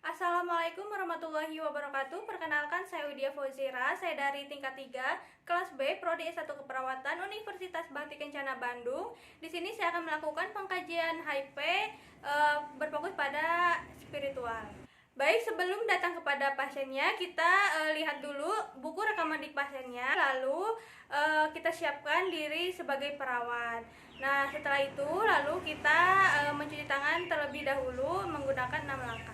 Assalamualaikum warahmatullahi wabarakatuh. Perkenalkan, saya Widya Fauzira. Saya dari tingkat 3, kelas B, Prodi S1 Keperawatan, Universitas Bakti Kencana Bandung. Di sini saya akan melakukan pengkajian HIP berfokus pada spiritual. Baik, sebelum datang kepada pasiennya, kita lihat dulu buku rekaman pasiennya, lalu kita siapkan diri sebagai perawat. Nah, setelah itu, lalu kita mencuci tangan terlebih dahulu menggunakan 6 langkah.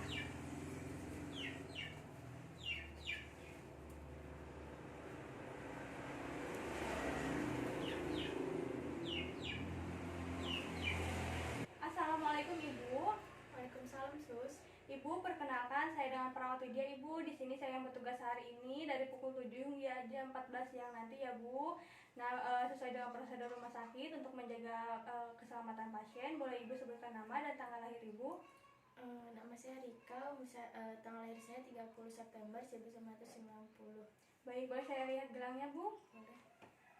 Assalamualaikum Ibu. Waalaikumsalam, Sus. Ibu, perkenalkan saya dengan perawat Widya. Ibu, di sini saya yang bertugas hari ini dari pukul 7 hingga jam 14 siang nanti ya Bu. Nah, sesuai dengan prosedur rumah sakit untuk menjaga keselamatan pasien, boleh Ibu sebutkan nama dan tanggal lahir Ibu? Nama saya Rika, tanggal lahir saya 30 September 1990. Baik, boleh saya lihat gelangnya Bu? Boleh.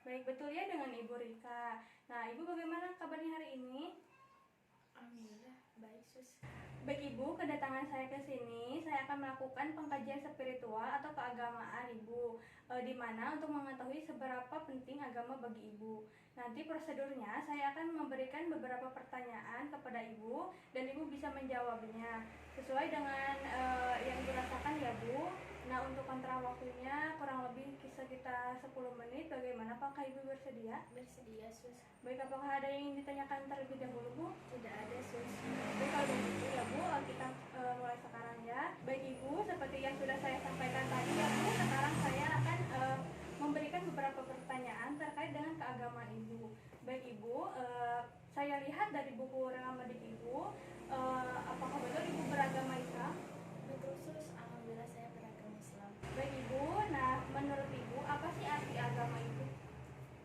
Baik, betul ya dengan Ibu Rika. Nah, Ibu bagaimana kabarnya hari ini? Alhamdulillah, baik, Sus. Baik Ibu, kedatangan saya ke sini, saya akan melakukan pengkajian spiritual atau keagamaan Ibu, di mana untuk mengetahui seberapa penting agama bagi Ibu. Nanti prosedurnya, saya akan memberikan beberapa pertanyaan kepada Ibu, dan Ibu bisa menjawabnya sesuai dengan yang Ibu rasakan ya Bu. Nah, untuk kontra waktunya kurang lebih sekitar 10 menit. Bagaimana, apakah Ibu bersedia? Bersedia, Sus. Baik, apakah ada yang ingin ditanyakan terlebih dahulu Bu? Tidak ada, Sus. Baik, kalau begitu ya Bu, kita mulai sekarang ya. Baik Ibu, seperti yang sudah saya sampaikan tadi ya Bu, sekarang saya akan memberikan beberapa pertanyaan terkait dengan keagamaan Ibu. Baik Ibu, saya lihat dari buku rekamedik Ibu, apakah betul Ibu beragama Islam? Betul, Sus. Alhamdulillah saya beragama Islam. Baik Ibu, nah menurut Ibu apa sih arti agama itu?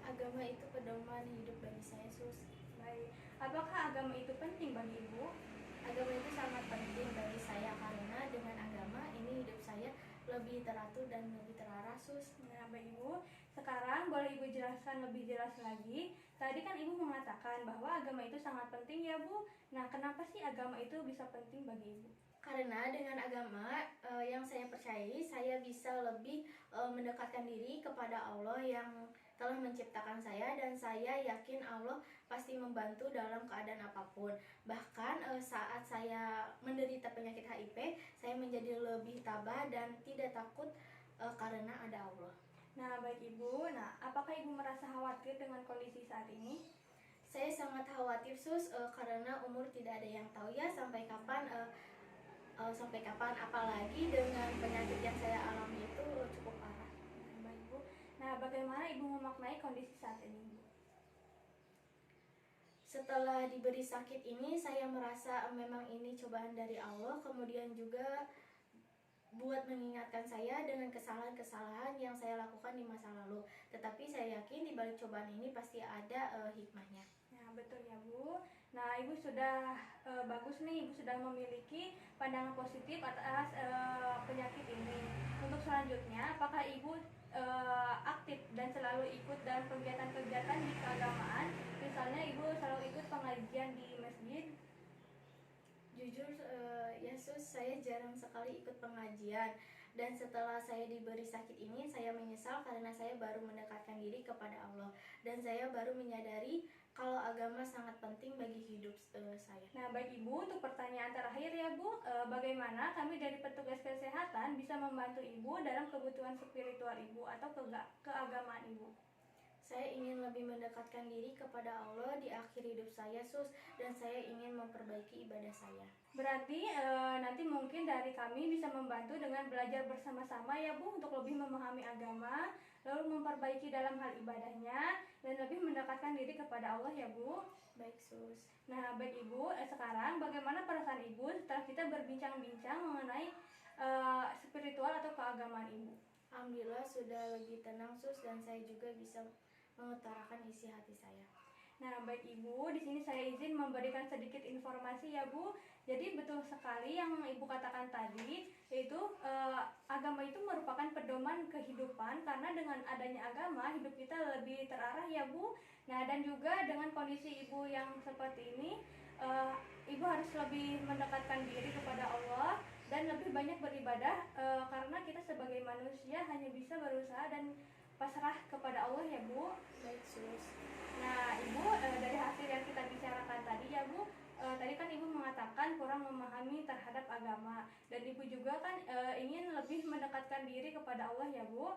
Agama itu pedoman hidup bagi saya, Sus. Baik, apakah agama itu penting bagi Ibu? Agama itu sangat penting bagi saya karena dengan agama ini hidup saya lebih teratur dan lebih terarah, Sus. Nah, Baik Ibu, sekarang boleh Ibu jelaskan lebih jelas lagi. Tadi kan Ibu mengatakan bahwa agama itu sangat penting ya Bu. Nah, kenapa sih agama itu bisa penting bagi Ibu? Karena dengan agama yang saya percayai, saya bisa lebih mendekatkan diri kepada Allah yang telah menciptakan saya, dan saya yakin Allah pasti membantu dalam keadaan apapun. Bahkan saat saya menderita penyakit HIV, saya menjadi lebih tabah dan tidak takut karena ada Allah. Nah, baik Ibu. Nah, apakah Ibu merasa khawatir dengan kondisi saat ini? Saya sangat khawatir, Sus, karena umur tidak ada yang tahu ya sampai kapan apalagi dengan penyakit yang saya alami itu cukup parah. Nah, baik Ibu. Nah, bagaimana Ibu memaknai kondisi saat ini, Ibu? Setelah diberi sakit ini, saya merasa memang ini cobaan dari Allah, kemudian juga buat mengingatkan saya dengan kesalahan-kesalahan yang saya lakukan di masa lalu. Tetapi saya yakin di balik cobaan ini pasti ada hikmahnya. Nah, betul ya Bu. Nah, Ibu sudah bagus nih, Ibu sudah memiliki pandangan positif atas penyakit ini. Untuk selanjutnya, apakah Ibu aktif dan selalu ikut dalam kegiatan-kegiatan di keagamaan? Misalnya Ibu selalu ikut pengajian di masjid. Jujur, Yesus, saya jarang sekali ikut pengajian. Dan setelah saya diberi sakit ini, saya menyesal karena saya baru mendekatkan diri kepada Allah. Dan saya baru menyadari kalau agama sangat penting bagi hidup saya. Nah, baik Ibu, untuk pertanyaan terakhir ya Bu, bagaimana kami dari petugas kesehatan bisa membantu Ibu dalam kebutuhan spiritual Ibu atau keagamaan Ibu? Saya ingin lebih mendekatkan diri kepada Allah di akhir hidup saya, Sus, dan saya ingin memperbaiki ibadah saya. Berarti nanti mungkin dari kami bisa membantu dengan belajar bersama-sama ya Bu, untuk lebih memahami agama, lalu memperbaiki dalam hal ibadahnya, dan lebih mendekatkan diri kepada Allah ya Bu. Baik, Sus. Nah, baik Ibu, sekarang bagaimana perasaan Ibu setelah kita berbincang-bincang mengenai spiritual atau keagamaan Ibu? Alhamdulillah sudah lebih tenang, Sus, dan saya juga bisa mengutarakan isi hati saya. Nah, baik Ibu, di sini saya izin memberikan sedikit informasi ya Bu. Jadi betul sekali yang Ibu katakan tadi, yaitu agama itu merupakan pedoman kehidupan, karena dengan adanya agama hidup kita lebih terarah ya Bu. Nah, dan juga dengan kondisi Ibu yang seperti ini, Ibu harus lebih mendekatkan diri kepada Allah dan lebih banyak beribadah, karena kita sebagai manusia hanya bisa berusaha dan pasrah kepada Allah ya Bu. Baik sus. Nah Ibu, dari hasil yang kita bicarakan tadi ya Bu, tadi kan Ibu mengatakan kurang memahami terhadap agama, dan Ibu juga kan ingin lebih mendekatkan diri kepada Allah ya Bu.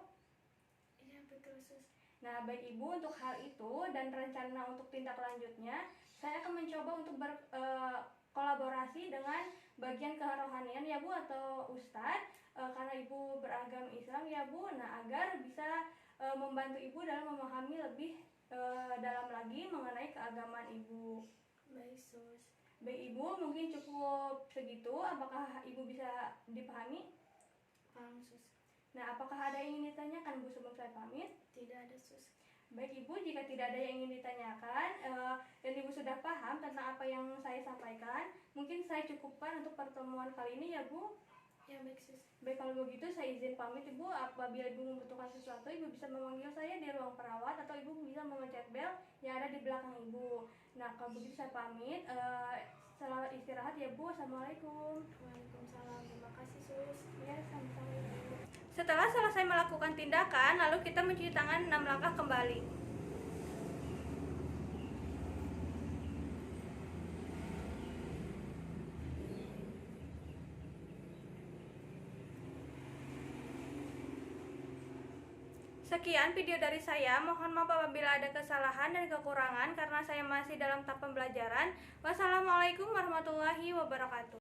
Iya betul sus. Nah baik Ibu, untuk hal itu dan rencana untuk tindak lanjutnya, saya akan mencoba untuk berkolaborasi dengan bagian kerohanian ya Bu atau Ustadz, karena Ibu beragama Islam ya Bu. Nah agar bisa membantu Ibu dalam memahami lebih dalam lagi mengenai keagamaan Ibu. Baik sus. Baik Ibu, mungkin cukup segitu. Apakah Ibu bisa dipahami? Paham sus. Nah, apakah ada yang ingin ditanyakan Bu sebelum saya pamit? Tidak ada sus. Baik Ibu, jika tidak ada yang ingin ditanyakan dan Ibu sudah paham tentang apa yang saya sampaikan, mungkin saya cukupkan untuk pertemuan kali ini ya Bu. Ya baik sus. Baik, kalau begitu saya izin pamit Ibu. Apabila Ibu membutuhkan sesuatu, Ibu bisa memanggil saya di ruang perawat atau Ibu bisa memencet bel yang ada di belakang Ibu. Nah, kalau begitu saya pamit. Selamat istirahat ya Bu. Assalamualaikum. Waalaikumsalam. Terima kasih sus. Ya, sama-sama Ibu. Setelah selesai melakukan tindakan, lalu kita mencuci tangan 6 langkah kembali. Sekian video dari saya. Mohon maaf apabila ada kesalahan dan kekurangan karena saya masih dalam tahap pembelajaran. Wassalamualaikum warahmatullahi wabarakatuh.